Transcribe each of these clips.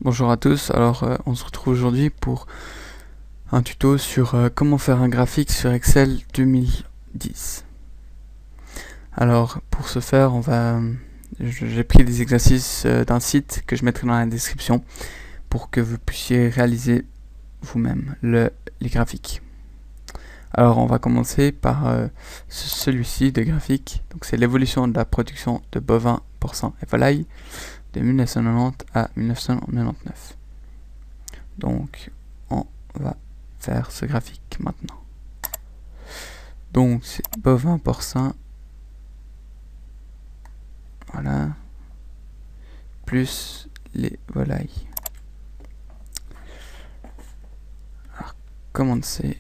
Bonjour à tous, alors on se retrouve aujourd'hui pour un tuto sur comment faire un graphique sur Excel 2010. Alors pour ce faire, j'ai pris des exercices d'un site que je mettrai dans la description pour que vous puissiez réaliser vous-même les graphiques. Alors on va commencer par celui-ci de graphique, donc c'est l'évolution de la production de bovins, porcins et volailles de 1990 à 1999. Donc on va faire ce graphique maintenant. Donc c'est bovin, porcin, voilà, plus les volailles. Alors commande C,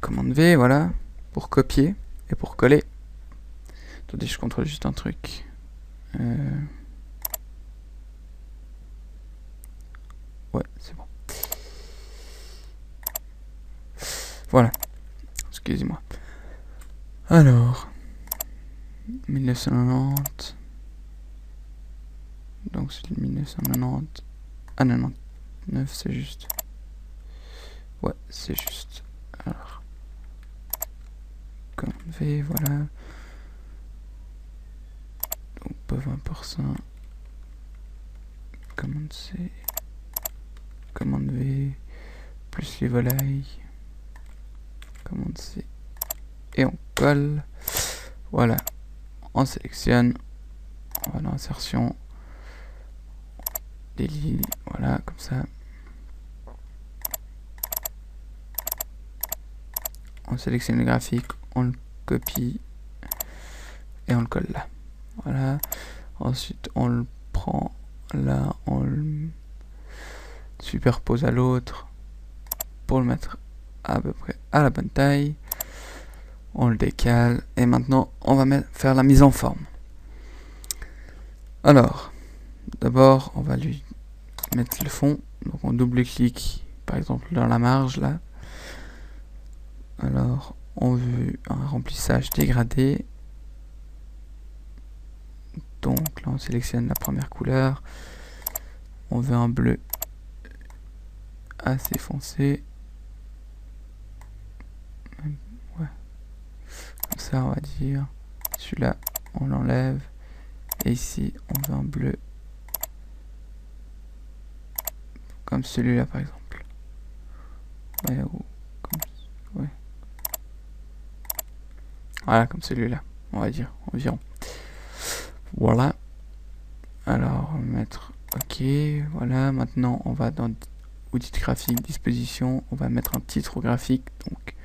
commande V, voilà, pour copier et pour coller. Attendez, je contrôle juste un truc. Ouais, c'est bon. Voilà, excusez-moi. Alors, 1990. Donc c'est 1990 à 99, c'est juste. Ouais, c'est juste. Alors, commande V, voilà. Donc bovin, porcin, commande C, commande V, plus les volailles, commande C, et on colle. Voilà, on sélectionne, on va dans insertion, des lignes, voilà, comme ça. On sélectionne le graphique, on le copie et on le colle là. Voilà. Ensuite, on le prend là, on le superpose à l'autre pour le mettre à peu près à la bonne taille. On le décale et maintenant on va faire la mise en forme. Alors, d'abord on va lui mettre le fond. Donc on double-clique par exemple dans la marge là. Alors on veut un remplissage dégradé. Donc là on sélectionne la première couleur. On veut un bleu assez foncé. Ouais. Comme ça on va dire. Celui-là on l'enlève. Et ici on veut un bleu comme celui-là par exemple. Ouais, ou comme, ouais. Voilà, comme celui-là, on va dire, environ. Voilà. Alors, on va mettre OK. Voilà, maintenant, on va dans outils de graphique, disposition. On va mettre un titre au graphique. Donc,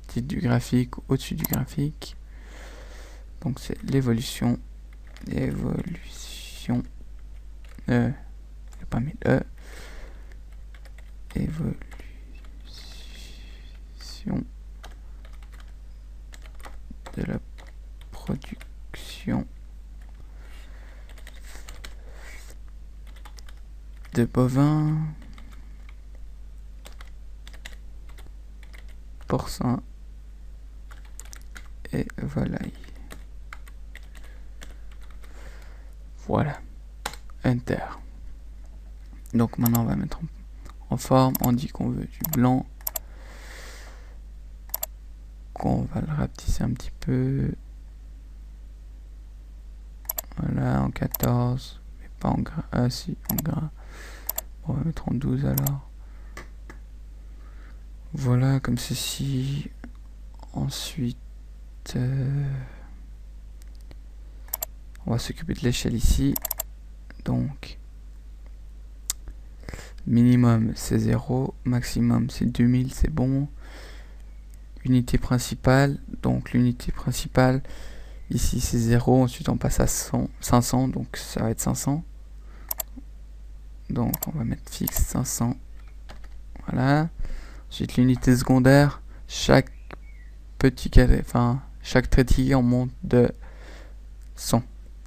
titre du graphique au-dessus du graphique. Donc, c'est l'évolution. Évolution. J'ai pas mis E. Évolution de la production de bovins, porcins et volailles. Voilà. Enter. Donc maintenant on va mettre en forme. On dit qu'on veut du blanc. Qu'on va le rapetisser un petit peu. Voilà, en 14. Mais pas en gras. Ah si, en gras. On va mettre en 12 alors. Voilà, comme ceci. Ensuite, on va s'occuper de l'échelle ici. Donc, minimum c'est 0, maximum c'est 2000, c'est bon. Unité principale, donc l'unité principale, ici c'est 0, ensuite on passe à 500, donc ça va être 500. Donc on va mettre fixe 500. Voilà. Ensuite l'unité secondaire, chaque petit carré, enfin chaque trait on monte de 100.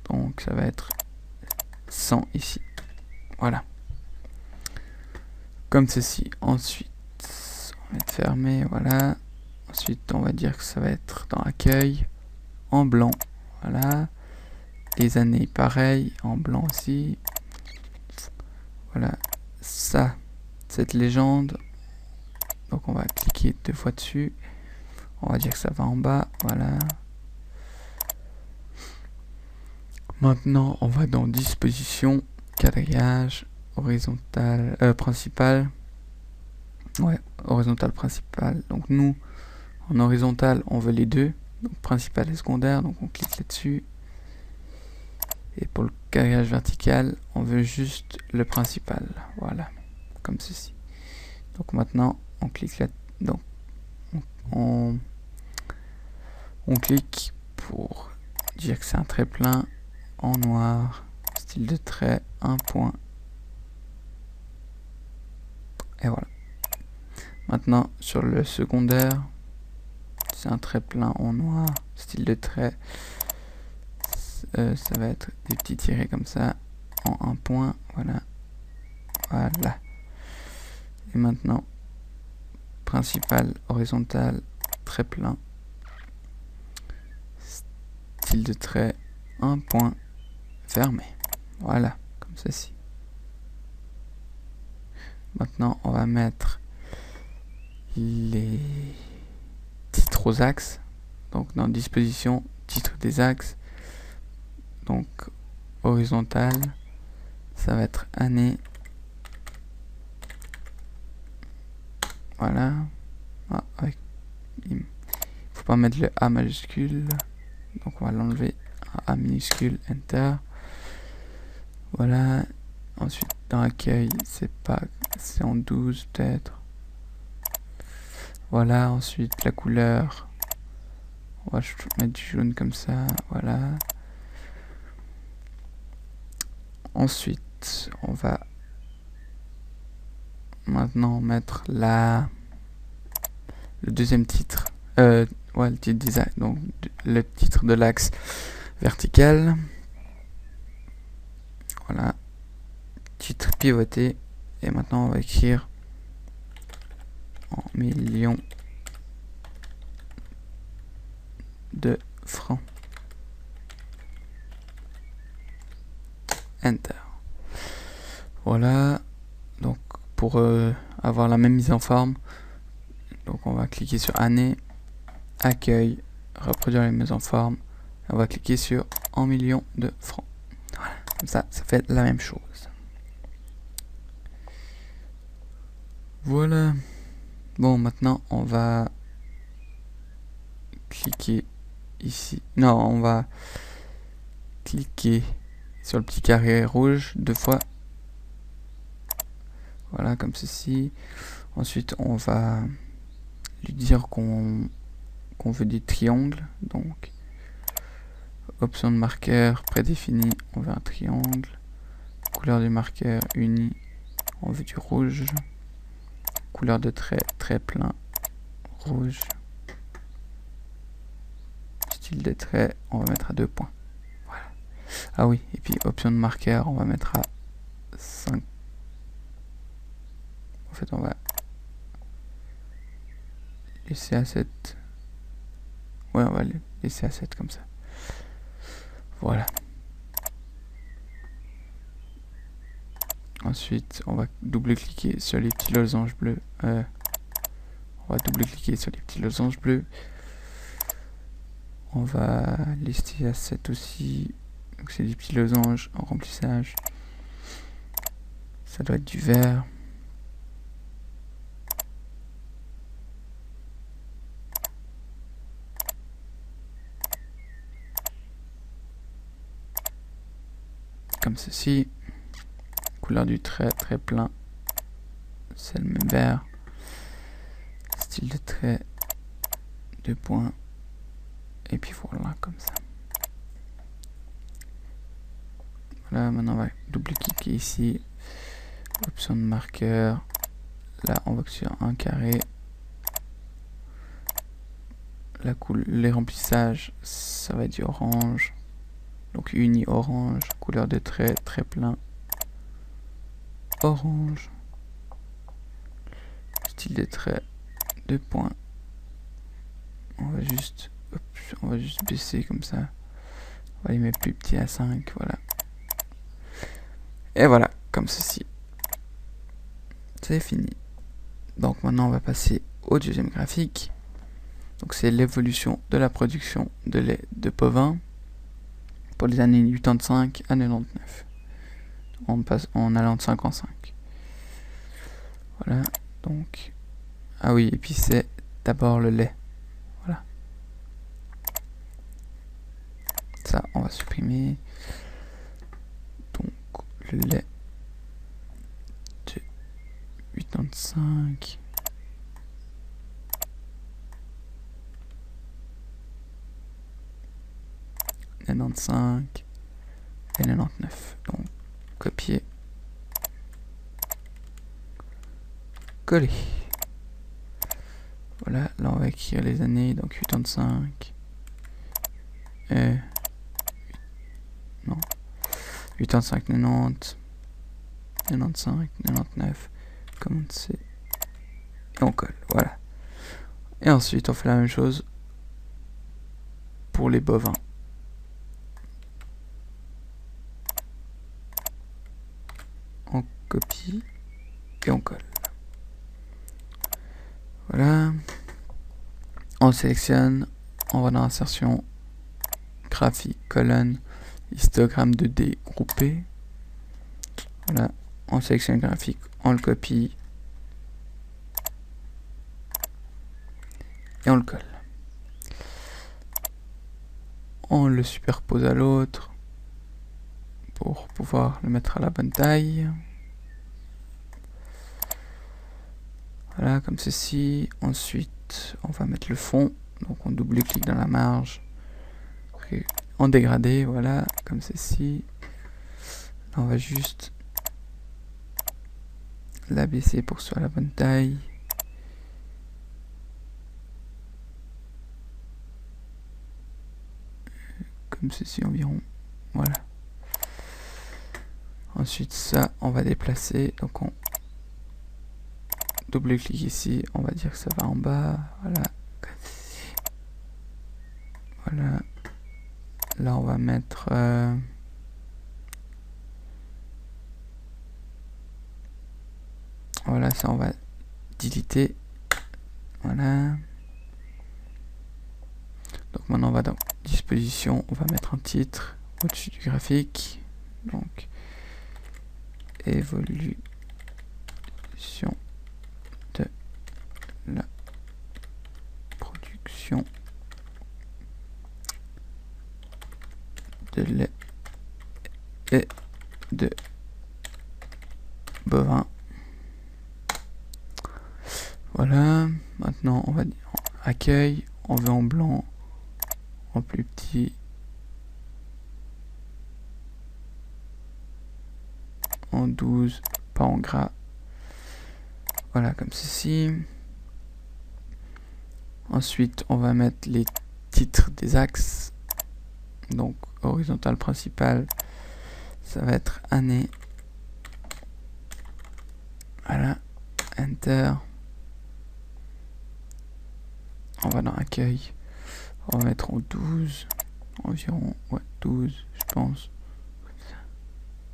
Donc ça va être 100 ici. Voilà. Comme ceci. Ensuite, on va être fermé, voilà. Ensuite, on va dire que ça va être dans accueil, en blanc, voilà. Les années, pareil, en blanc aussi. voilà, ça, cette légende. Donc on va cliquer 2 fois dessus. On va dire que ça va en bas, voilà. Maintenant, on va dans disposition, quadrillage, horizontal, principal. Ouais, horizontal, principal. Donc nous, en horizontal, on veut les deux. Donc principal et secondaire, donc on clique là-dessus. Et pour le quadrillage vertical, on veut juste le principal. Voilà, comme ceci. Donc maintenant, on clique là. Donc on clique pour dire que c'est un trait plein en noir, style de trait, un point. Et voilà. Maintenant, sur le secondaire, c'est un trait plein en noir, style de trait. Ça va être des petits tirés comme ça, en un point. Voilà. Voilà. Et maintenant, principal, horizontal, trait plein, style de trait, un point, fermé. Voilà, comme ceci. Maintenant, on va mettre les titres aux axes. Donc, dans disposition, titre des axes. Donc, horizontal, ça va être année. Voilà. Ah, il faut pas mettre le A majuscule. Donc, on va l'enlever. A minuscule, Enter. Voilà. Ensuite, dans accueil, c'est en 12 peut-être. Voilà. Ensuite, la couleur. On va mettre du jaune comme ça. Voilà. Ensuite, on va maintenant mettre le deuxième titre. Ouais, le titre des axes. Donc, le titre de l'axe vertical. Voilà. Titre pivoté. Et maintenant, on va écrire en millions de francs. Enter. Voilà. Donc, pour avoir la même mise en forme, donc on va cliquer sur année, accueil, reproduire les mises en forme. On va cliquer sur en millions de francs. Voilà. Comme ça fait la même chose. Voilà. Bon, maintenant, on va cliquer ici. Non, on va cliquer sur le petit carré rouge 2 fois. Voilà, comme ceci. Ensuite, on va lui dire qu'on veut des triangles. Donc, option de marqueur prédéfinie, on veut un triangle. Couleur du marqueur uni, on veut du rouge. Couleur de trait, trait plein, rouge. Style de trait, on va mettre à 2 points. Voilà. Ah oui, et puis option de marqueur, on va mettre à 5. En fait, on va laisser à 7. Ouais, on va laisser à 7 comme ça. Voilà. Ensuite, on va double-cliquer sur les petits losanges bleus. On va double-cliquer sur les petits losanges bleus. On va laisser à 7 aussi. Donc c'est des petits losanges en remplissage. Ça doit être du vert. Comme ceci. Couleur du trait, très plein. C'est le même vert. Style de trait, 2 points. Et puis voilà, comme ça. Voilà, maintenant on va double-cliquer ici. Option de marqueur. Là, on va sur un carré. Les remplissages, ça va être du orange. Donc uni orange. Couleur de trait, très plein. Orange. Style de trait, 2 points. On va juste baisser comme ça. On va les mettre plus petit à 5, voilà. Et voilà, comme ceci. c'est fini. Donc maintenant on va passer au deuxième graphique. Donc c'est l'évolution de la production de lait de bovin pour les années 85 à 99. On passe en allant de 5 en 5. Voilà, donc... Ah oui, et puis c'est d'abord le lait. Voilà. Ça, on va supprimer. Donc, le lait de 85. Et 99. Donc, copier. Coller. Voilà, là on va écrire les années, donc 85. Non. 85, 90. 95, 99. Comme c'est. Et on colle, voilà. Et ensuite on fait la même chose pour les bovins. On copie et on colle. Voilà. On sélectionne, on va dans insertion, graphique, colonne, histogramme 2D groupé. Voilà, on sélectionne le graphique, on le copie et on le colle. On le superpose à l'autre pour pouvoir le mettre à la bonne taille. Voilà, comme ceci. Ensuite, on va mettre le fond. Donc on double-clique dans la marge. En dégradé, voilà, comme ceci. Là, on va juste l'abaisser pour que ce soit la bonne taille. Comme ceci environ. Voilà. Ensuite, ça, on va déplacer. Donc on double-clique ici, on va dire que ça va en bas, voilà, voilà, là on va mettre voilà, ça on va déliter, voilà. Donc maintenant on va dans disposition, on va mettre un titre au-dessus du graphique, donc évolution de la production de lait et de bovin. Voilà, maintenant on va dire accueil, on veut en blanc, en plus petit, en 12, pas en gras. Voilà, comme ceci. Ensuite, on va mettre les titres des axes. Donc, horizontal principal, ça va être année. Voilà, Enter. On va dans accueil. On va mettre en 12. Environ, ouais, 12, je pense.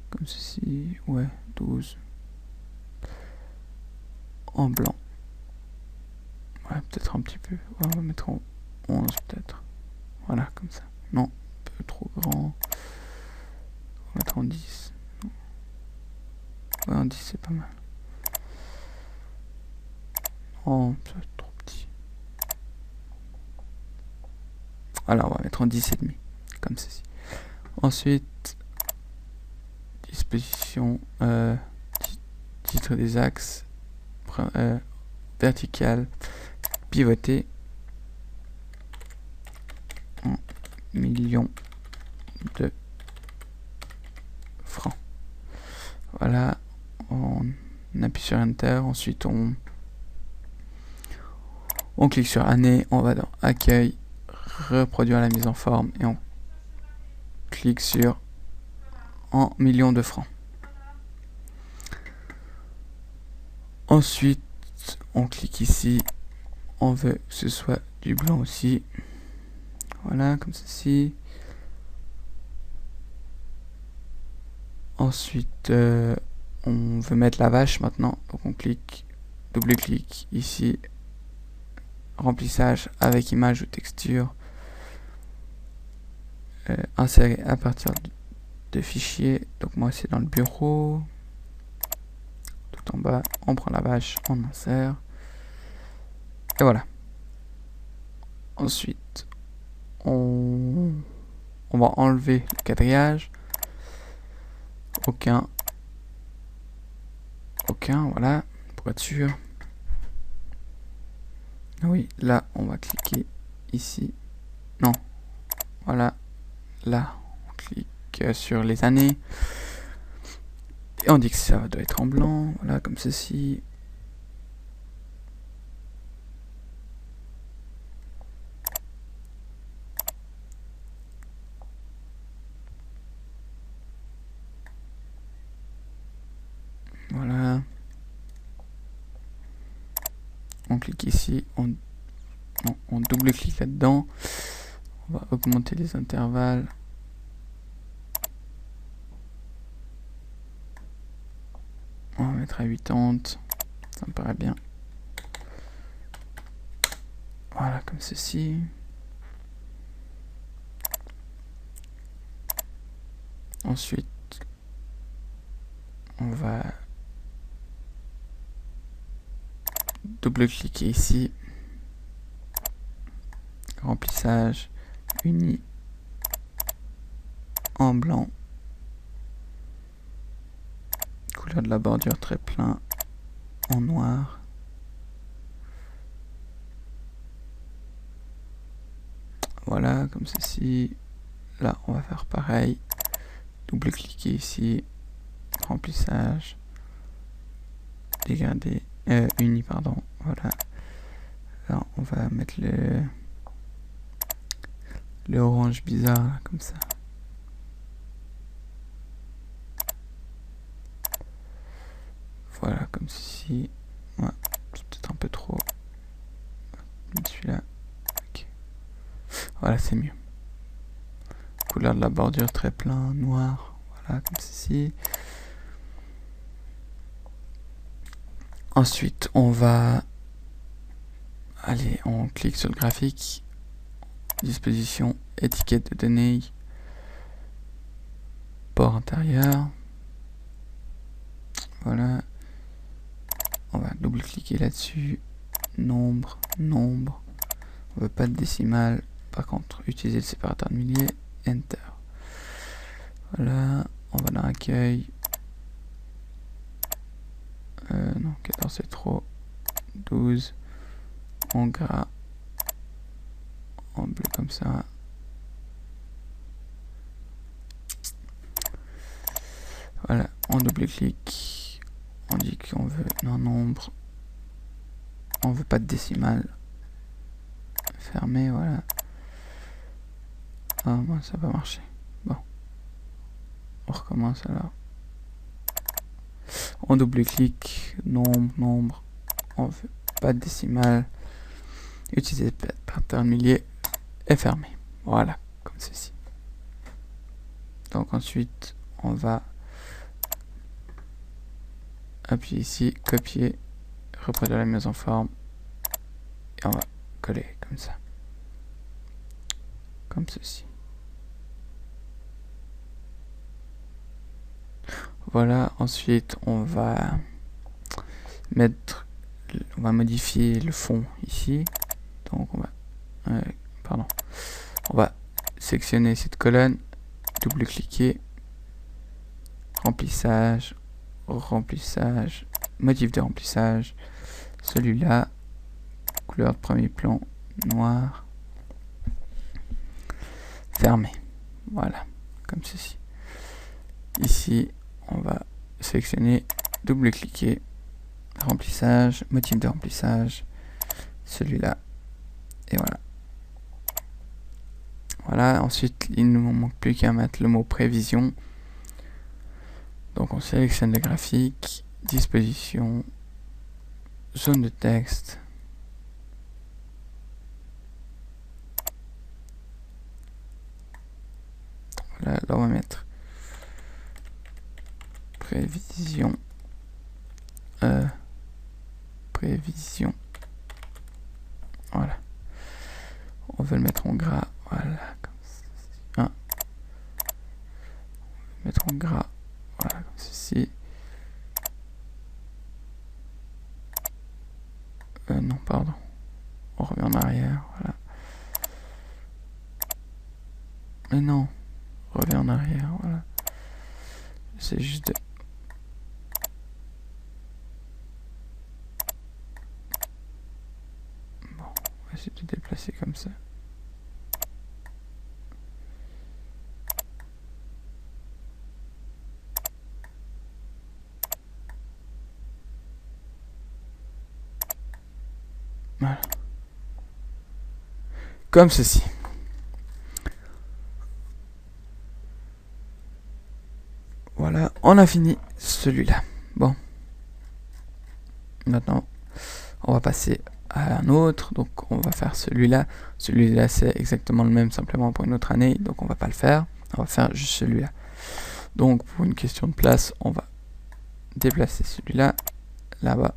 Comme ceci, ouais, 12. En blanc. Ouais, peut-être un petit peu. Ouais, on va mettre en 11 peut-être. Voilà, comme ça. Non, un peu trop grand. On va mettre en 10. Ouais, en 10 c'est pas mal. Oh, ça va être trop petit. Voilà, on va mettre en 10 et demi. Comme ceci. Ensuite, disposition, titre des axes, vertical, pivoté, en millions de francs. Voilà, on appuie sur Enter, ensuite on clique sur année, on va dans accueil, reproduire la mise en forme et on clique sur en millions de francs. Ensuite, on clique ici, on veut que ce soit du blanc aussi. Voilà, comme ceci. Ensuite, on veut mettre la vache maintenant, donc on clique, double-clic ici, remplissage avec image ou texture, insérer à partir de fichiers, donc moi c'est dans le bureau, tout en bas, on prend la vache, on insère, et voilà. Ensuite, on va enlever le quadrillage, aucun, voilà, pour être sûr. Oui, là, on va cliquer ici. Non, voilà, là, on clique sur les années. Et on dit que ça doit être en blanc, voilà, comme ceci. Voilà. On clique ici, on double-clique là-dedans. On va augmenter les intervalles. On va mettre à 80. Ça me paraît bien. Voilà, comme ceci. Ensuite, on va double-cliquer ici. Remplissage uni en blanc. Couleur de la bordure très plein en noir. Voilà, comme ceci. Là, on va faire pareil. Double-cliquer ici. Remplissage. Dégradé. Uni, pardon. Voilà. Là, on va mettre le orange bizarre, comme ça. Voilà, comme ceci. Ouais, c'est peut-être un peu trop. Celui-là. Okay. Voilà, c'est mieux. Couleur de la bordure très plein, noir. Voilà, comme ceci. Ensuite, on va... Allez, on clique sur le graphique. Disposition, étiquette de données. Port intérieur. Voilà. On va double-cliquer là-dessus. Nombre. On veut pas de décimale. Par contre, utiliser le séparateur de milliers. Enter. Voilà. On va dans accueil. Non, 14 c'est trop. 12. En gras. En bleu comme ça. Voilà. On double-clique. On dit qu'on veut un nombre. On veut pas de décimale. Fermé, voilà. Ah, moi ça va marcher. Bon. On recommence alors. On double-clique. Nombre. On veut pas de décimale. Utiliser pattern millier et fermé. Voilà, comme ceci. Donc ensuite, on va appuyer ici, copier, reproduire la mise en forme et on va coller comme ça. Comme ceci. Voilà, ensuite on va modifier le fond ici. Donc on va sélectionner cette colonne, double-cliquer, remplissage, motif de remplissage, celui-là, couleur de premier plan, noir, fermé. Voilà, comme ceci. Ici, on va sélectionner, double-cliquer, remplissage, motif de remplissage, celui-là, et voilà. Voilà, ensuite il ne nous manque plus qu'à mettre le mot prévision. Donc on sélectionne le graphique, disposition, zone de texte. Voilà, là on va mettre prévision prévision. Voilà. On veut le mettre en gras. Voilà, comme ceci. On va le mettre en gras. Voilà, comme ceci. Non, pardon. On revient en arrière. Voilà. Mais non. On revient en arrière. Voilà. C'est juste de... Bon, on va essayer de déplacer comme ça. Voilà. Comme ceci. Voilà, on a fini celui-là. Bon. Maintenant, on va passer à un autre. Donc, on va faire celui-là. Celui-là, c'est exactement le même, simplement pour une autre année. Donc, on va pas le faire. On va faire juste celui-là. Donc, pour une question de place, on va déplacer celui-là, là-bas.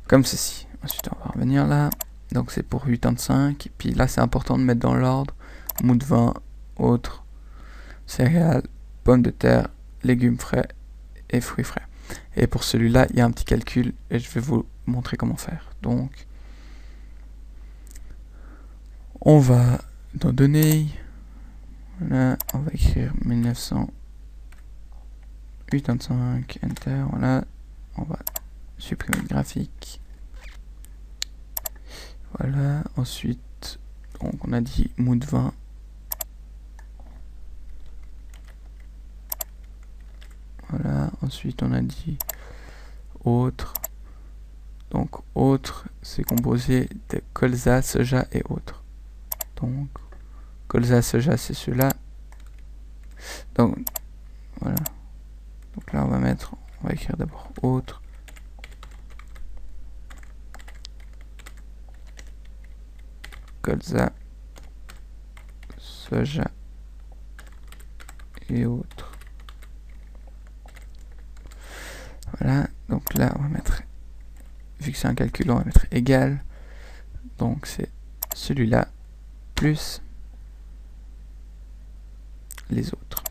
Comme ceci. Ensuite, on va revenir là. Donc, c'est pour 85. Et puis là, c'est important de mettre dans l'ordre. Mou de vin, autres, céréales, pommes de terre, légumes frais et fruits frais. Et pour celui-là, il y a un petit calcul et je vais vous montrer comment faire. Donc, on va dans données. Voilà, on va écrire 1985, enter. Voilà, on va supprimer le graphique. Voilà, ensuite, donc on a dit mou de vin. Voilà, ensuite on a dit autre. Donc autre, c'est composé de colza, soja et autres. Donc colza, soja, c'est ceux-là. Donc voilà. Donc là on va écrire d'abord autre. Colza, soja et autres. Voilà, donc là on va mettre, vu que c'est un calcul, on va mettre égal. Donc c'est celui-là plus les autres.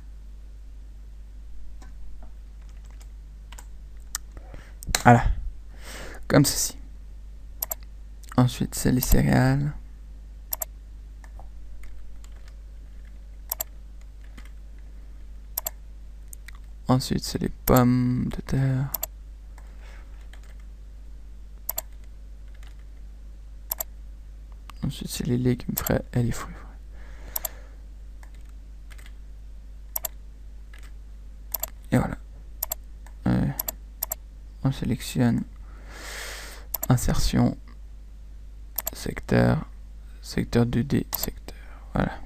Voilà, comme ceci. Ensuite c'est les céréales. Ensuite, c'est les pommes de terre. Ensuite, c'est les légumes frais et les fruits frais. Et voilà. On sélectionne insertion, secteur, secteur 2D, secteur. Voilà.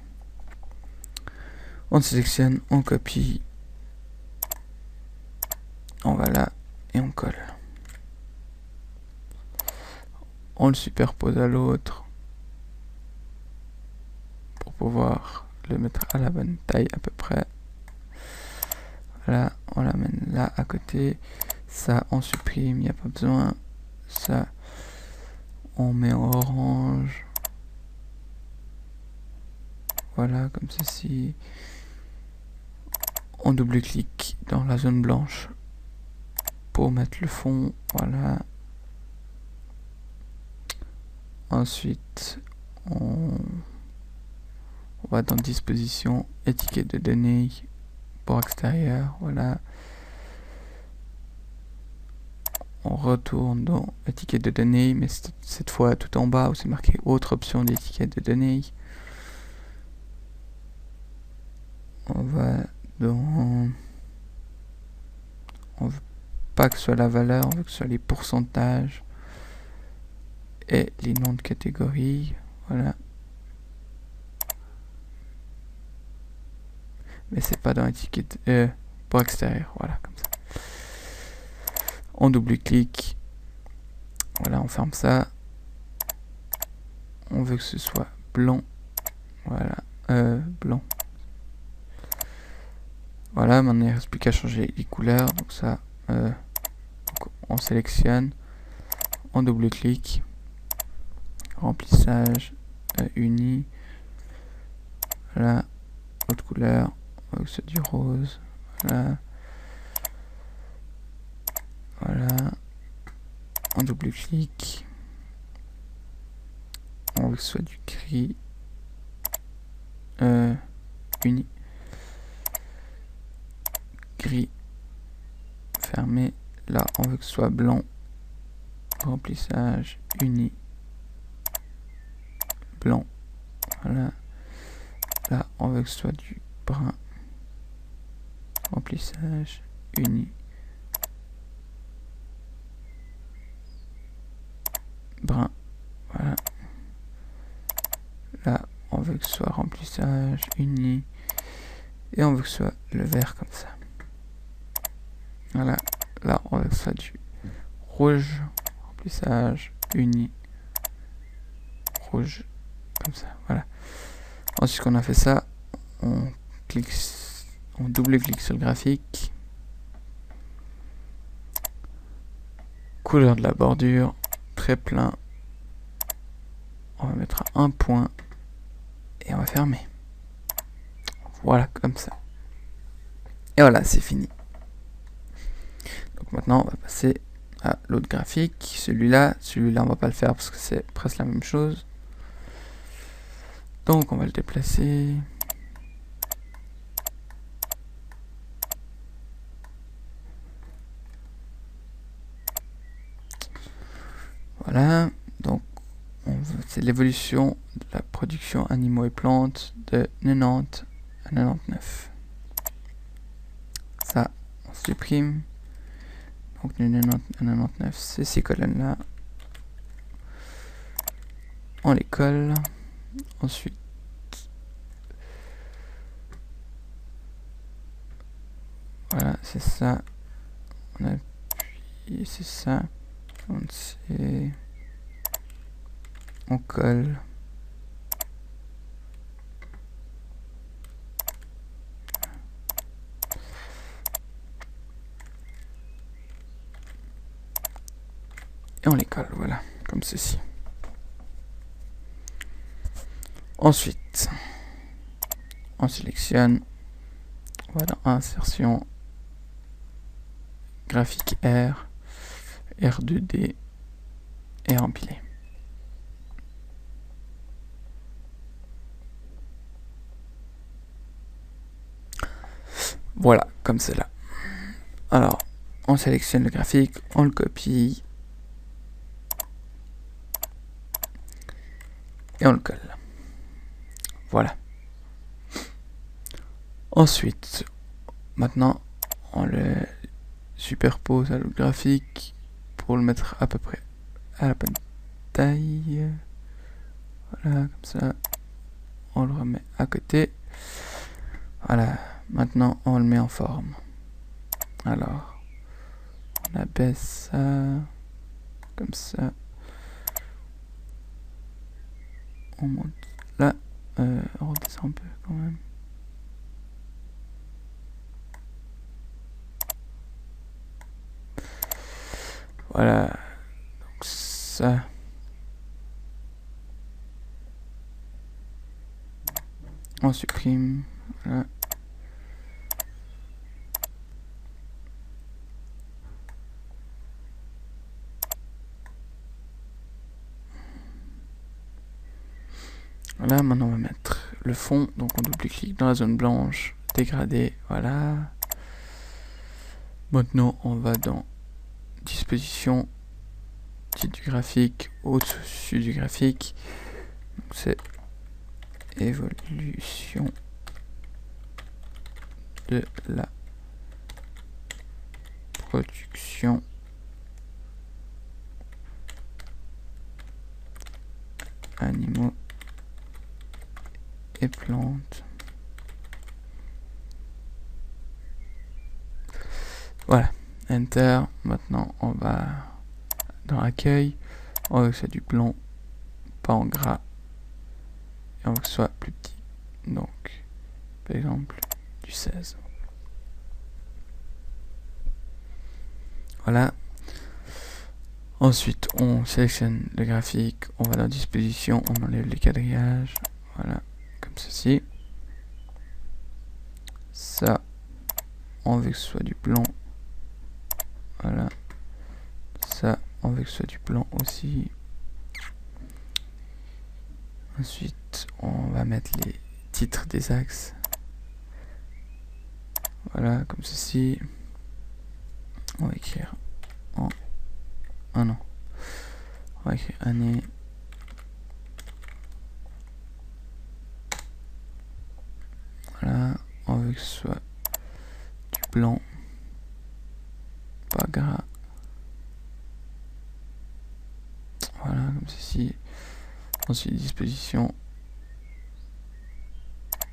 On sélectionne, on copie. On va là et on colle. On le superpose à l'autre pour pouvoir le mettre à la bonne taille à peu près. Voilà, on l'amène là à côté. Ça, on supprime, il n'y a pas besoin. Ça, on met en orange. Voilà, comme ceci. On double-clique dans la zone blanche pour mettre le fond. Voilà. Ensuite, on va dans disposition, étiquette de données, bord extérieur. Voilà. On retourne dans étiquette de données, mais cette fois tout en bas où c'est marqué autre option d'étiquette de données. On va dans... On veut pas que ce soit la valeur, on veut que ce soit les pourcentages et les noms de catégories. Voilà. Mais c'est pas dans l'étiquette pour extérieur. Voilà, comme ça. On double-clique. Voilà, on ferme ça. On veut que ce soit blanc. Voilà, blanc. Voilà, maintenant il ne reste plus qu'à changer les couleurs. Donc ça, on sélectionne, on double-clique, remplissage uni, voilà, autre couleur, c'est du rose, voilà, voilà, on double-clique, on veut que ce soit du gris uni, gris fermé, là on veut que ce soit blanc, remplissage uni, blanc, voilà, là on veut que ce soit du brun, remplissage uni, brun, voilà, là on veut que ce soit remplissage uni, et on veut que ce soit le vert comme ça, voilà, là on veut que ce soit du rouge, remplissage uni, rouge comme ça, voilà. Ensuite qu'on a fait ça, on double-clique sur le graphique, couleur de la bordure, très plein, on va mettre à 1 point et on va fermer. Voilà, comme ça. Et voilà, c'est fini. Donc maintenant, on va passer à l'autre graphique. Celui-là, on va pas le faire parce que c'est presque la même chose. Donc on va le déplacer. Voilà, donc c'est l'évolution de la production animaux et plantes de 90 à 99. Ça, on supprime. Donc de 90 à 99, c'est ces colonnes-là. On les colle. Ensuite, voilà, c'est ça. On appuie, c'est ça. On colle. Et on les colle, voilà, comme ceci. Ensuite, on sélectionne, on va dans insertion, graphique R, R2D et empiler. Voilà, comme cela. Alors, on sélectionne le graphique, on le copie et on le colle. Voilà. Ensuite, maintenant, on le superpose à l'autre graphique pour le mettre à peu près à la bonne taille. Voilà, comme ça. On le remet à côté. Voilà. Maintenant, on le met en forme. Alors, on abaisse ça. Comme ça. On monte là. On redescend un peu quand même. Voilà. Donc ça. On supprime. Voilà. Voilà, maintenant on va mettre le fond, donc on double-clique dans la zone blanche, dégradé, voilà. Maintenant on va dans disposition, titre du graphique, au-dessus du graphique, c'est évolution de la production animaux et plantes. Voilà, Enter. Maintenant, on va dans accueil. On veut que ce soit du blanc, pas en gras. Et on veut que ce soit plus petit. Donc, par exemple, du 16. Voilà. Ensuite, on sélectionne le graphique, on va dans disposition, on enlève les quadrillages. Voilà, comme ceci. Ça, on veut que ce soit du blanc. Voilà. Ça, on veut que ce soit du blanc aussi. Ensuite, on va mettre les titres des axes. Voilà, comme ceci. On va écrire en... Ah non. On va écrire année. Voilà, on veut que ce soit du blanc. Pas gras. Voilà, comme ceci. Ensuite, disposition.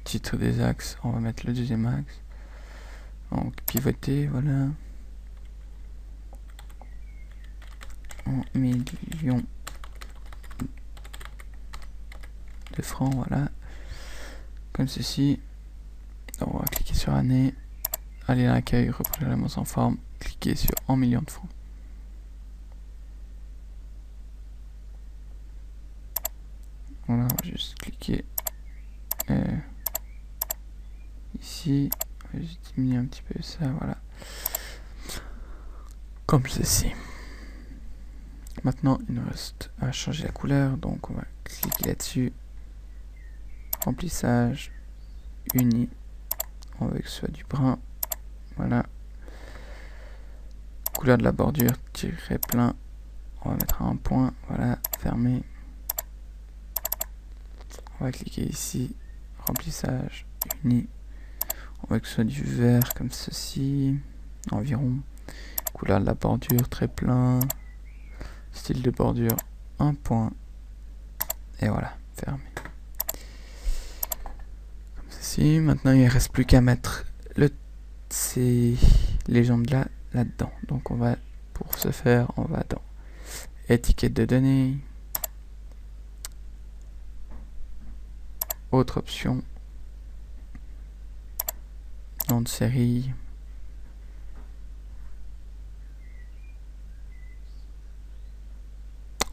Titre des axes, on va mettre le deuxième axe. Donc, pivoter, voilà. En millions de francs, voilà. Comme ceci. Donc, on va cliquer sur année. Aller dans l'accueil, reproduire la en forme. Cliquer sur en millions de francs. Voilà, on va juste cliquer ici. On va juste diminuer un petit peu ça, voilà. Comme ceci. Maintenant, il nous reste à changer la couleur, donc on va cliquer là-dessus. Remplissage, uni. On veut que ce soit du brun. Voilà. Couleur de la bordure, tiret plein. On va mettre un point, voilà, fermé. On va cliquer ici, remplissage, uni. On veut que ce soit du vert comme ceci, environ. Couleur de la bordure, très plein. Style de bordure, un point. Et voilà, fermé. Comme ceci. Maintenant, il ne reste plus qu'à mettre ces légendes là-dedans. Donc, on va, pour ce faire, on va dans étiquette de données. Autre option. Nom de série.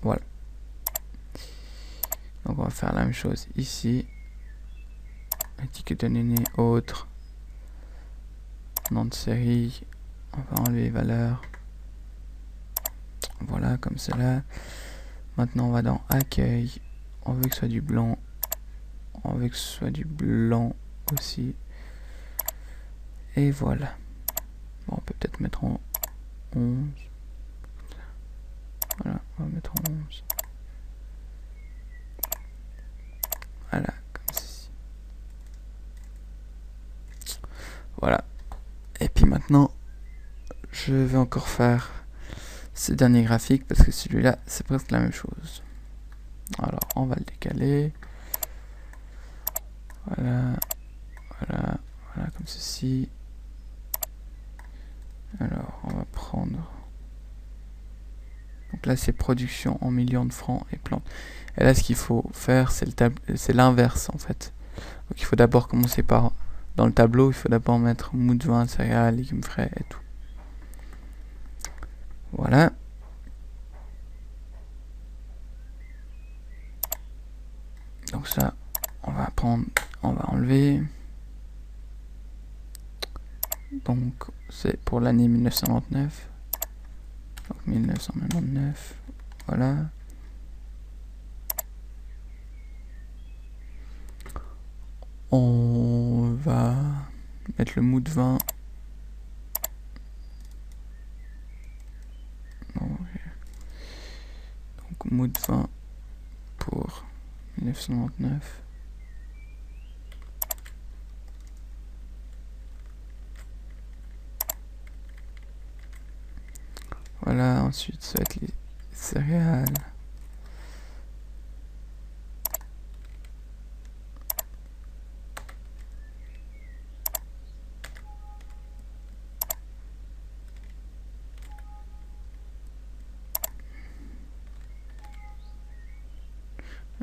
Voilà. Donc on va faire la même chose ici. Étiquette de données, autre. Nom de série. On va enlever valeur. Voilà, comme cela. Maintenant on va dans accueil. On veut que ce soit du blanc. On veut que ce soit du blanc aussi. Et voilà. Bon, on peut peut-être mettre en 11. Voilà, on va mettre en 11. Voilà, comme ceci. Voilà. Et puis maintenant, je vais encore faire ce dernier graphique parce que celui-là, c'est presque la même chose. Alors, on va le décaler. Voilà, voilà, voilà, comme ceci. Alors, on va prendre... Donc là, c'est production en millions de francs et plantes. Et là, ce qu'il faut faire, c'est l'inverse, en fait. Donc, il faut d'abord commencer par... Dans le tableau, il faut d'abord mettre mou de vin, céréales, légumes frais et tout. Voilà. Donc ça, on va enlever. Donc, c'est pour l'année 1999. Donc 1999, voilà. On va mettre le mou de vin. Donc mou de vin pour 1999. Voilà, ensuite ça va être les céréales.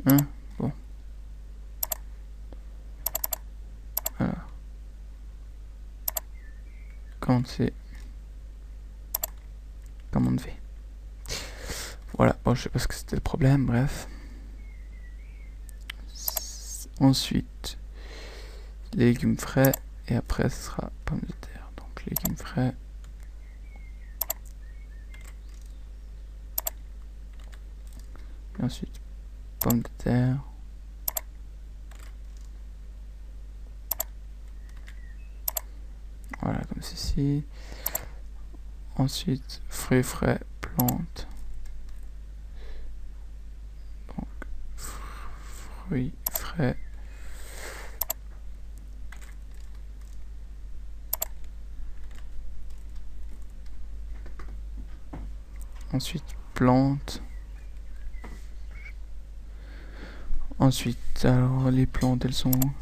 Hein? Bon. Alors. Quand c'est commande V. Voilà, bon, je sais pas ce que c'était le problème, bref. Ensuite, légumes frais, et après ce sera pommes de terre. Donc légumes frais. Et ensuite, pommes de terre. Voilà, comme ceci. Ensuite, fruits frais, plantes. Donc, fruits frais. Ensuite, plantes. Ensuite, alors les plantes, elles sont où?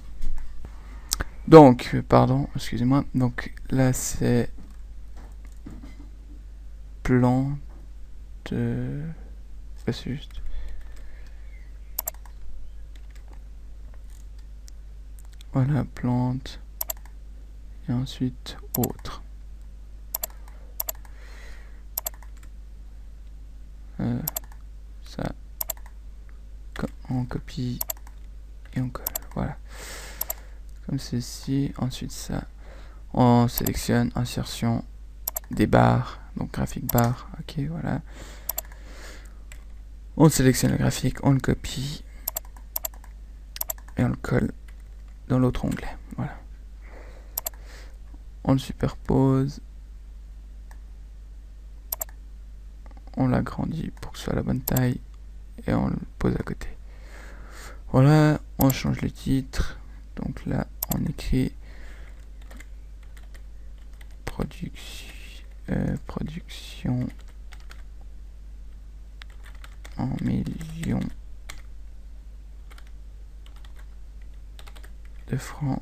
Donc, pardon, excusez-moi. Donc là, c'est plantes. C'est juste. Voilà, plantes. Et ensuite, autres. Ça, on copie et on colle. Voilà. Comme ceci. Ensuite, ça, on sélectionne insertion des barres. Donc, graphique bar. Ok, voilà. On sélectionne le graphique, on le copie et on le colle dans l'autre onglet. Voilà. On le superpose. On l'agrandit pour que ce soit la bonne taille et on le pose à côté. Voilà, on change le titre. Donc là, on écrit production en millions de francs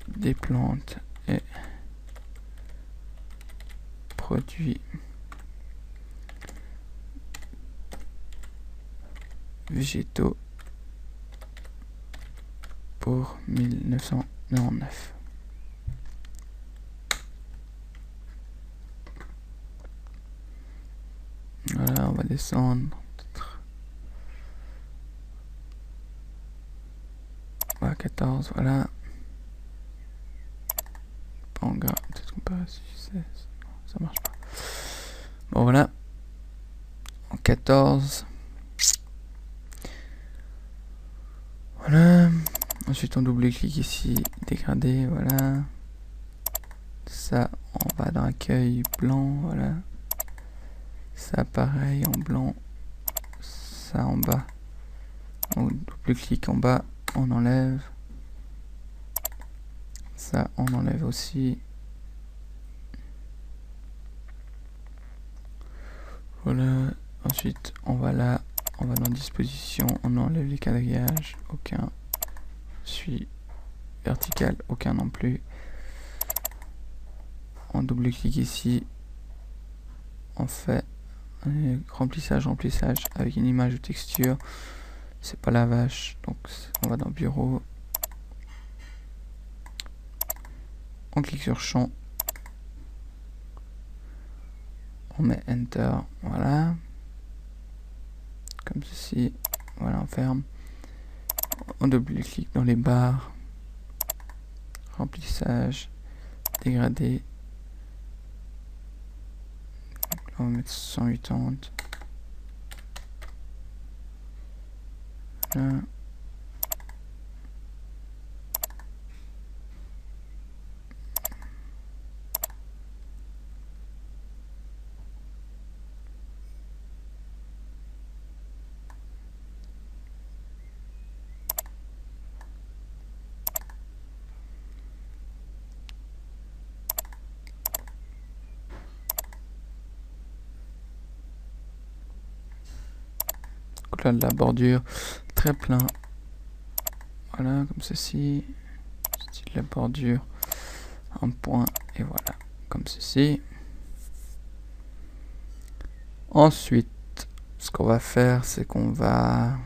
des plantes et produits végétaux pour 1999. Voilà, on va descendre. Voilà, 14, voilà. Pas en gras, peut-être qu'on peut rester 16. Non, ça marche pas. Bon, voilà. En 14. Voilà. Ensuite, on double-clique ici, dégrader, voilà. Ça, on va dans accueil blanc, voilà. Ça, pareil, en blanc. Ça, en bas. On double-clique en bas, on enlève. Ça, on enlève aussi. Voilà. Ensuite, on va là, on va dans disposition, on enlève les quadrillages, aucun. Suis vertical, aucun non plus. On double-clique ici. On fait remplissage avec une image ou texture. C'est pas la vache, donc on va dans bureau. On clique sur champ. On met enter, voilà. Comme ceci, voilà, on ferme. On double-clique dans les barres. Remplissage, dégradé. Donc là, on va mettre 180. Voilà. Donc là, de la bordure très plein. Voilà, comme ceci. Style la bordure. Un point, et voilà, comme ceci. Ensuite, ce qu'on va faire, c'est qu'on va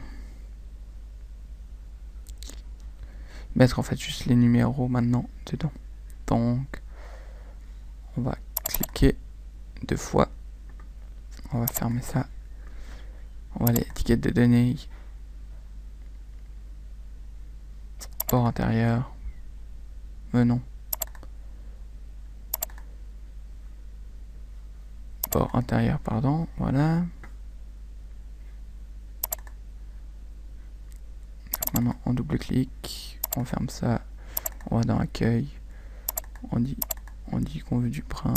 mettre en fait juste les numéros maintenant dedans. Donc, on va cliquer 2 fois. On va fermer ça. On va aller étiquette de données. Port intérieur. Non. Port intérieur, pardon. Voilà. Maintenant, on double-clique. On ferme ça. On va dans accueil. On dit qu'on veut du brun.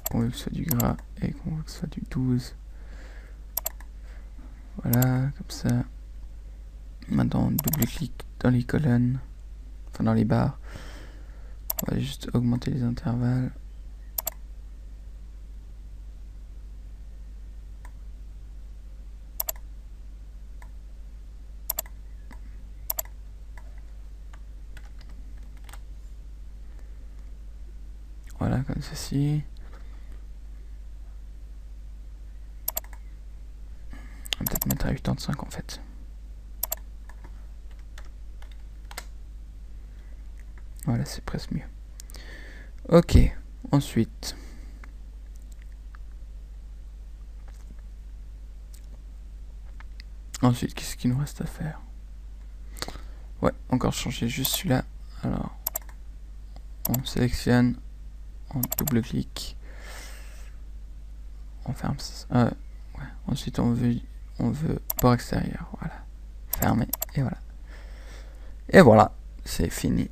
Qu'on veut que ce soit du gras. Et qu'on veut que ce soit du 12. Voilà, comme ça. Maintenant, on double-clique dans les colonnes. Enfin, dans les barres. On va juste augmenter les intervalles. Voilà, comme ceci. On va peut-être mettre à 85 en fait. Voilà, c'est presque mieux. Ok, ensuite. Ensuite, qu'est-ce qu'il nous reste à faire? Ouais, encore changer juste celui-là. Alors, on sélectionne, on double-clique, on ferme ça. Ouais. Ensuite, on veut port extérieur. Voilà, fermé et voilà. Et voilà, c'est fini.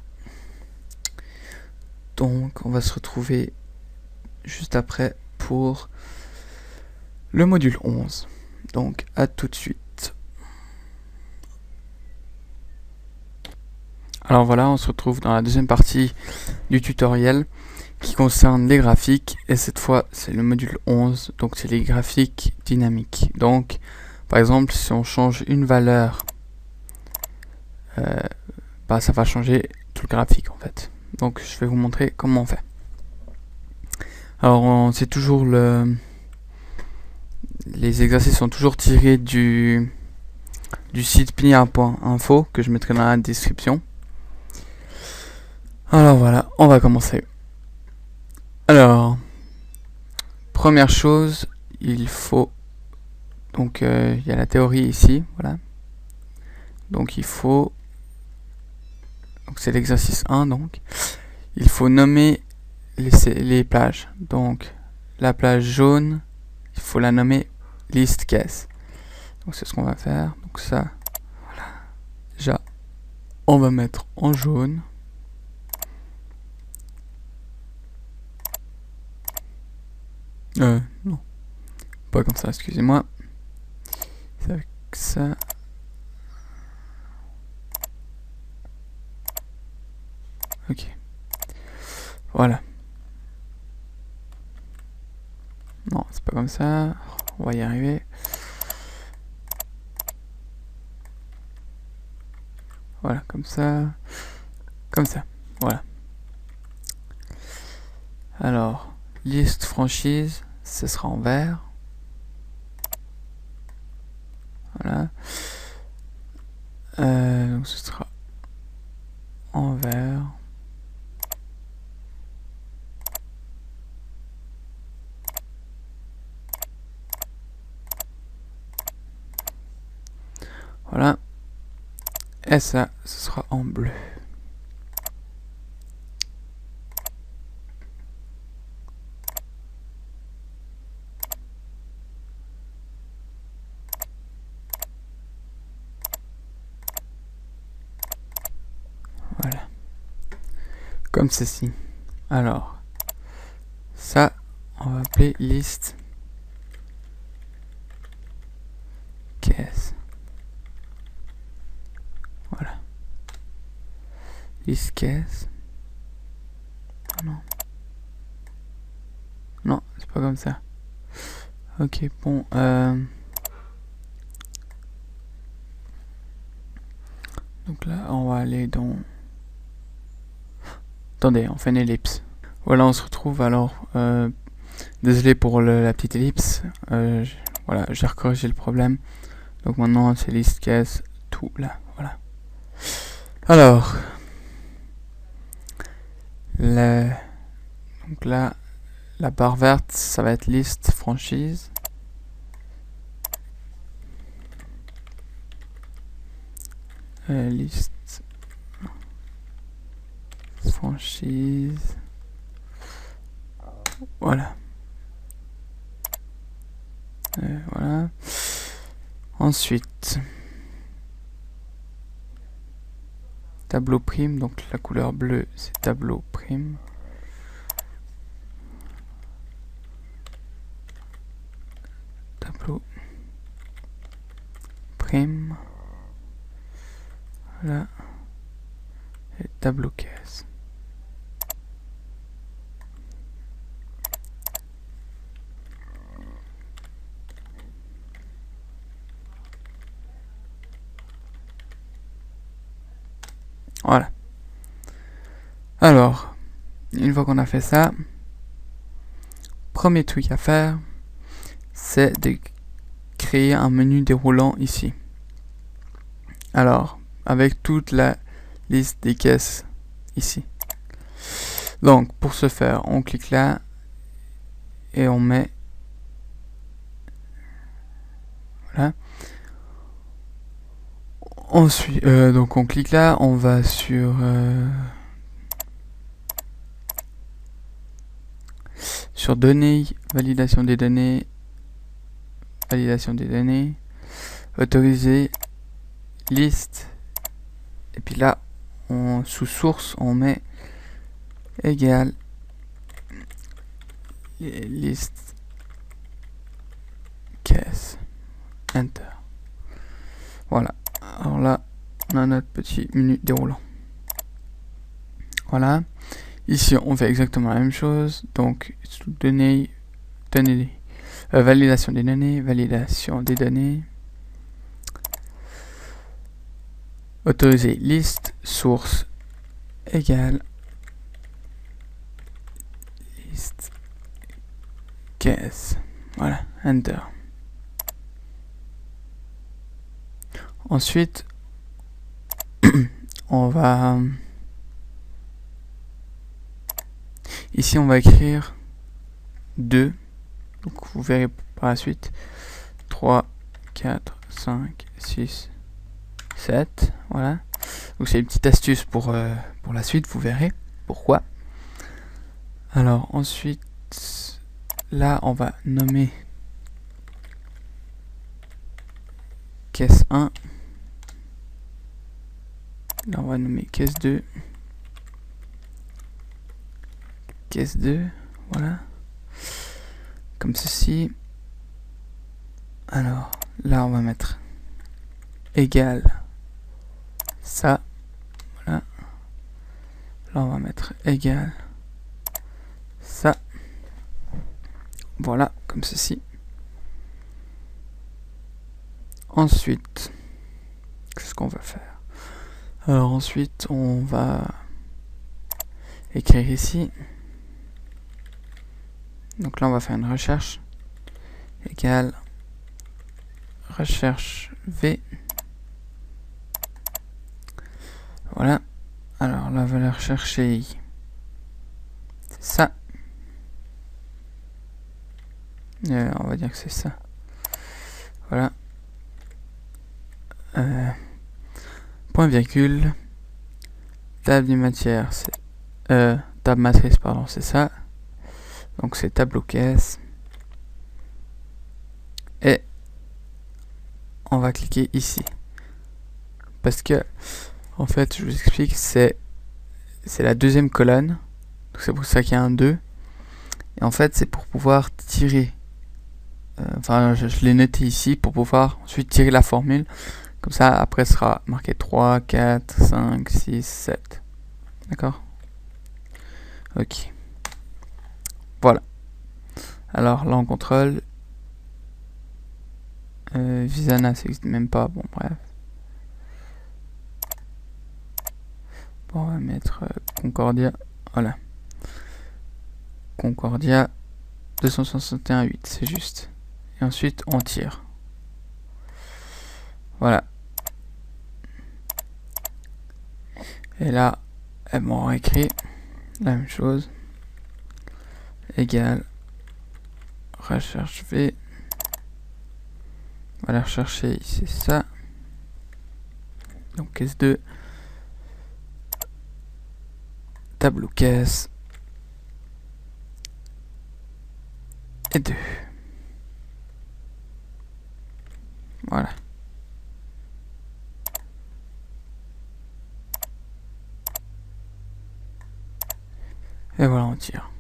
Donc, on va se retrouver juste après pour le module 11. Donc, à tout de suite. Alors voilà, on se retrouve dans la deuxième partie du tutoriel qui concerne les graphiques. Et cette fois, c'est le module 11. Donc, c'est les graphiques dynamiques. Donc, par exemple, si on change une valeur, ça va changer tout le graphique en fait. Donc je vais vous montrer comment on fait. Alors c'est toujours les exercices sont toujours tirés du site pnia.info que je mettrai dans la description. Alors voilà, on va commencer. Alors, première chose, il faut donc il y a la théorie ici, voilà. Donc il faut, donc c'est l'exercice 1 donc. Il faut nommer les plages. Donc la plage jaune, il faut la nommer list case. Donc c'est ce qu'on va faire. Donc ça, voilà. Déjà, on va mettre en jaune. Non. Pas comme ça, excusez-moi. C'est avec ça. Ok. Voilà. Non, c'est pas comme ça. On va y arriver. Voilà, comme ça. Comme ça. Voilà. Alors, liste franchise, ce sera en vert. Voilà. Donc ce sera en vert. Voilà. Et ça, ce sera en bleu. Voilà. Comme ceci. Alors, ça, on va appeler liste case. Voilà. List case. Oh non. Non, c'est pas comme ça. Ok, bon. Donc là, on va aller dans... Attendez, on fait une ellipse. Voilà, on se retrouve alors... désolé pour la petite ellipse. Voilà, j'ai recorrigé le problème. Donc maintenant, c'est list case, tout là. Voilà. Alors... Donc là, la barre verte, ça va être liste franchise. Liste franchise. Voilà. Voilà. Ensuite, tableau prime, donc la couleur bleue c'est tableau prime. Tableau prime. Voilà. Et tableau caisse. Voilà. Alors, une fois qu'on a fait ça, premier truc à faire, c'est de créer un menu déroulant ici. Alors, avec toute la liste des caisses ici. Donc, pour ce faire, on clique là et on met voilà. Ensuite, donc on clique là, on va sur données, validation des données, autoriser, liste, et puis là, sous source, on met égal liste caisse, enter. Voilà. Alors là, on a notre petit menu déroulant. Voilà. Ici, on fait exactement la même chose. Donc, données, validation des données, autoriser liste, source, égale, liste, caisse. Voilà, enter. Ensuite, on va... Ici, on va écrire 2. Donc, vous verrez par la suite. 3, 4, 5, 6, 7. Voilà. Donc, c'est une petite astuce pour la suite. Vous verrez pourquoi. Alors, ensuite, là, on va nommer caisse 1. Là, on va nommer caisse 2. Caisse 2, voilà. Comme ceci. Alors, là, on va mettre égal ça. Voilà. Là, on va mettre égal ça. Voilà, comme ceci. Ensuite, qu'est-ce qu'on va faire? Alors ensuite, on va écrire ici. Donc là, on va faire une recherche égale recherche V. Voilà. Alors la valeur recherchée, c'est ça. On va dire que c'est ça. Voilà. Point virgule. Table des matières, c'est table matrice, pardon, c'est ça. Donc c'est tableau caisse. Et on va cliquer ici. Parce que, en fait, je vous explique, c'est la deuxième colonne. Donc c'est pour ça qu'il y a un 2. Et en fait, c'est pour pouvoir tirer. Enfin, je l'ai noté ici pour pouvoir ensuite tirer la formule. Comme ça, après, ce sera marqué 3, 4, 5, 6, 7. D'accord? Ok. Voilà. Alors là, on contrôle. Visana, ça n'existe même pas. Bon, bref. Bon, on va mettre Concordia. Voilà. Concordia 261.8, c'est juste. Et ensuite, on tire. Voilà. Et là, elles m'ont écrit. la même chose, égale recherche V. On va aller rechercher ici ça, donc caisse 2, tableau caisse et 2. Voilà. Et voilà, on tire.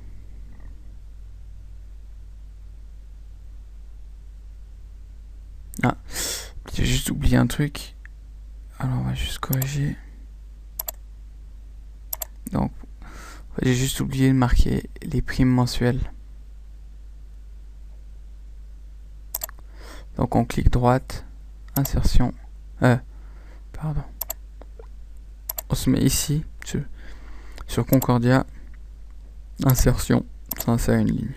Ah, j'ai juste oublié un truc. Alors on va juste corriger. Donc, j'ai juste oublié de marquer les primes mensuelles. Donc on clique droite, insertion. Pardon. On se met ici, sur Concordia. Insertion, ça insère une ligne.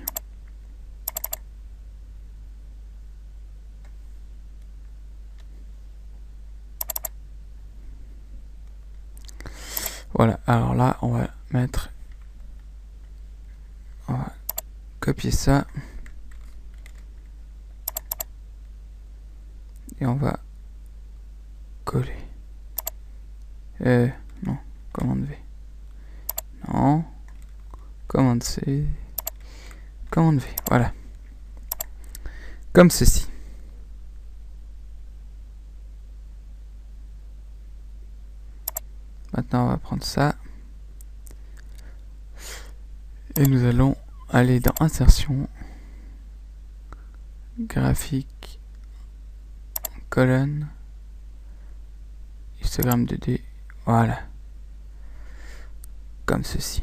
Voilà, alors là, on va copier ça. Et on va coller. Non, commande V. Non. Commande C. Commande V, voilà. Comme ceci. Maintenant, on va prendre ça. Et nous allons aller dans Insertion. Graphique. Colonne. Histogramme 2D. Voilà. Comme ceci.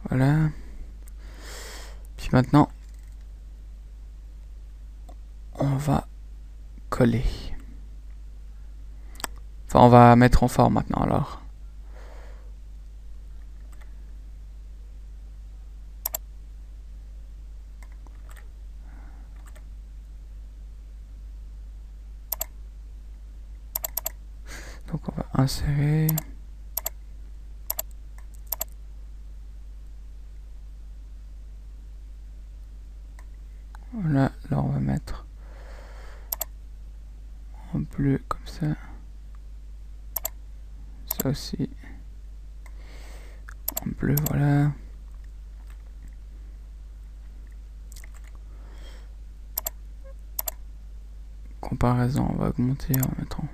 Voilà. Puis maintenant, on va coller. Enfin, on va mettre en forme maintenant alors. Donc on va insérer. Voilà, là on va mettre en bleu comme ça. Ça aussi. En bleu, voilà. Comparaison, on va augmenter, on va mettre en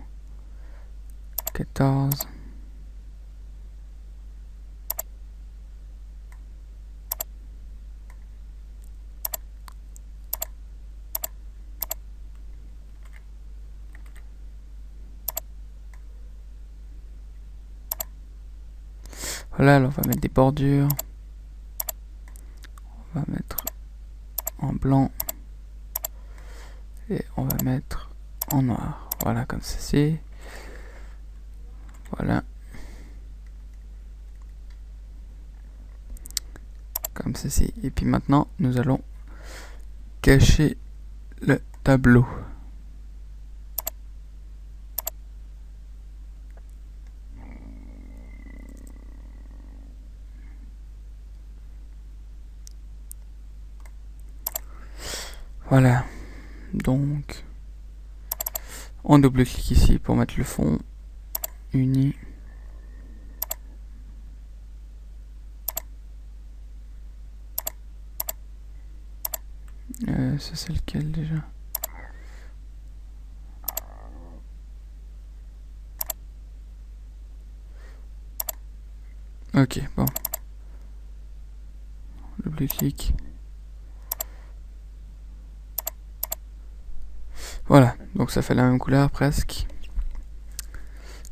14. Voilà, alors on va mettre des bordures. On va mettre en blanc. Et on va mettre en noir. Voilà, comme ceci. Voilà. Comme ceci. Et puis maintenant, nous allons cacher le tableau. Voilà. Donc, on double-clique ici pour mettre le fond uni. Ça c'est lequel déjà? Ok, bon. Double-clic. Voilà, donc ça fait la même couleur presque.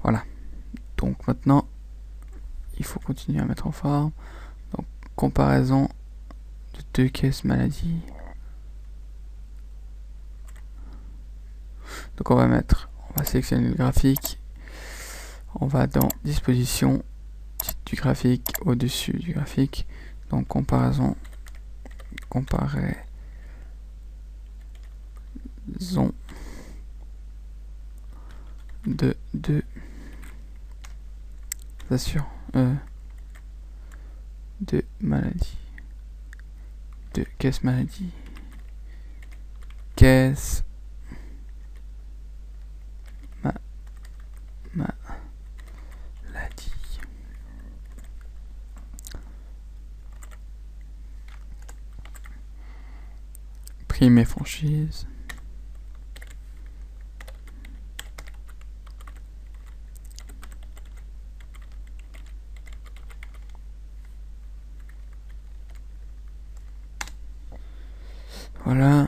Voilà. Donc maintenant, il faut continuer à mettre en forme. Donc, comparaison de deux caisses maladie. Donc on va sélectionner le graphique. On va dans disposition, titre du graphique, au-dessus du graphique. Donc comparaison, comparer de assure de maladie, de caisse maladie, caisse maladie, prime et franchise, voilà.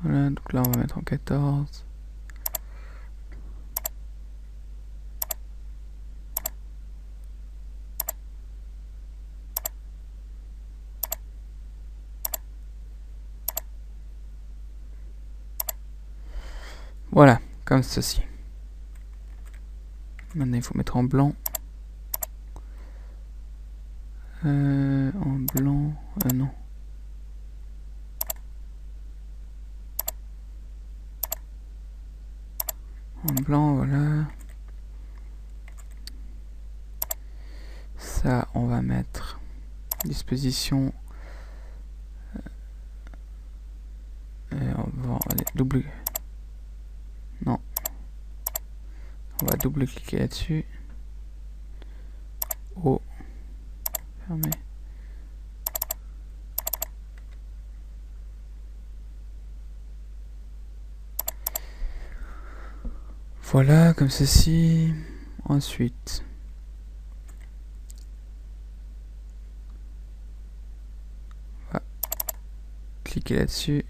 Voilà, donc là on va mettre en 14. Voilà, comme ceci. Maintenant il faut mettre en blanc. En blanc, non. En blanc, voilà. Ça, on va mettre disposition. On va aller double. Non. On va double cliquer là-dessus. Oh. Fermé. Voilà, comme ceci. Ensuite, on va cliquer là-dessus.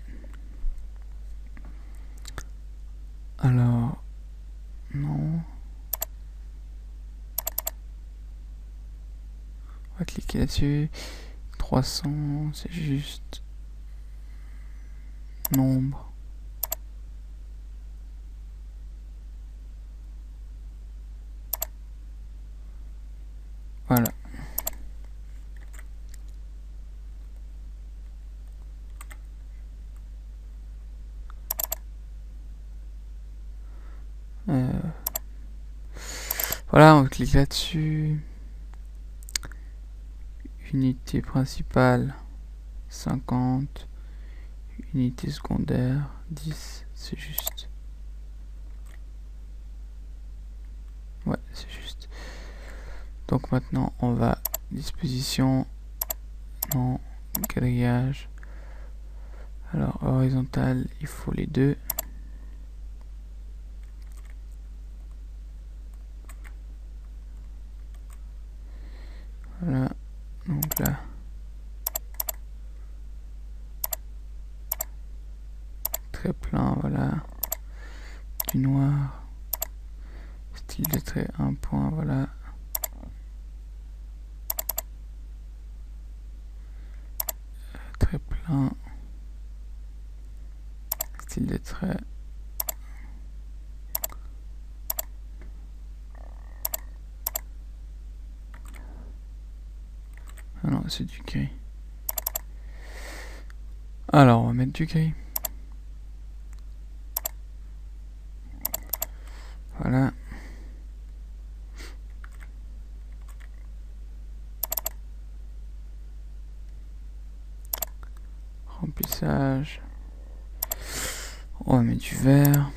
Alors, non. On va cliquer là-dessus. 300, c'est juste nombre. Voilà. Voilà, on clique là-dessus. Unité principale 50. Unité secondaire 10. C'est juste. Ouais, c'est juste. Donc maintenant on va disposition, non, quadrillage. Alors horizontal, il faut les deux. Voilà, donc là. Très plein, voilà. Du noir. Style de trait, un point, voilà. Très plein. Style de trait. Ah non, c'est du gris. Alors, on va mettre du gris. Voilà. Remplissage. On va mettre du vert.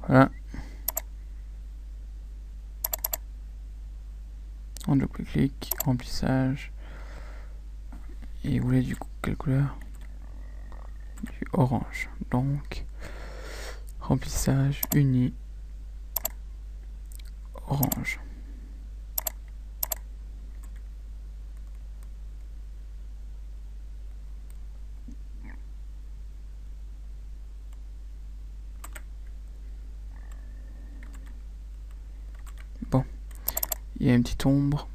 Voilà. On double-clic, remplissage. Et vous voulez du coup quelle couleur? Du orange. Donc, remplissage uni orange. il y a une petite ombre.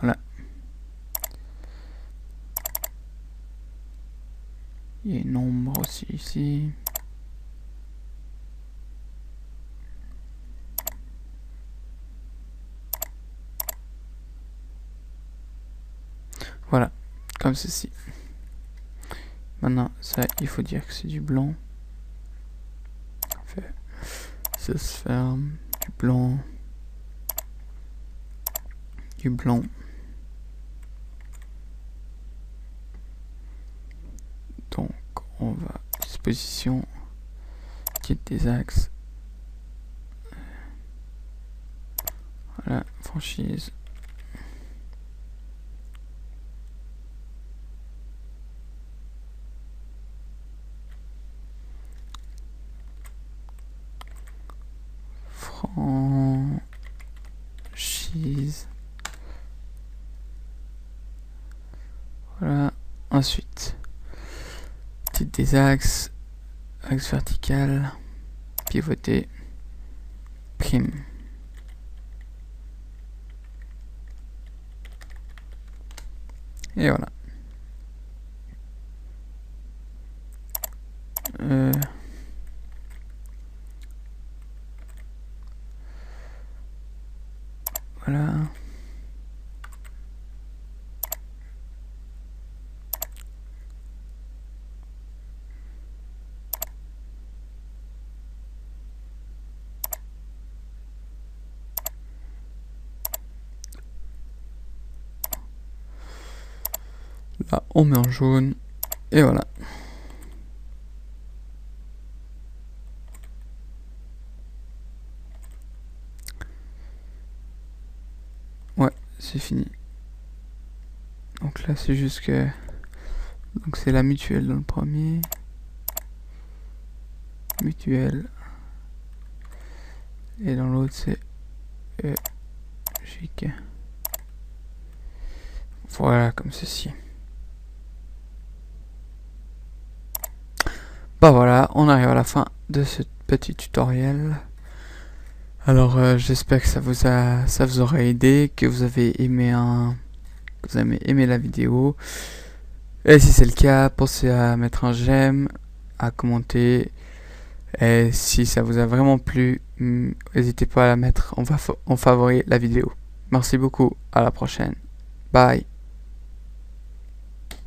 Voilà. Il y a une ombre aussi ici. Voilà, comme ceci. Maintenant, ça, il faut dire que c'est du blanc. Ça se ferme, du blanc, du blanc. Donc, on va disposition, quitte des axes. Voilà, franchise. Franchise. Voilà. Ensuite, titre des axes, axe vertical, pivoter, prime. Et voilà. Voilà. Là, on met en jaune. Et voilà. Ouais, c'est fini. Donc là, c'est juste que... Donc c'est la mutuelle dans le premier. Mutuelle. Et dans l'autre, c'est... chic. Voilà, comme ceci. Bah voilà, on arrive à la fin de ce petit tutoriel. Alors j'espère que ça vous aura aidé, que vous avez aimé la vidéo. Et si c'est le cas, pensez à mettre un j'aime, à commenter. Et si ça vous a vraiment plu, n'hésitez pas à la mettre en favori la vidéo. Merci beaucoup, à la prochaine. Bye.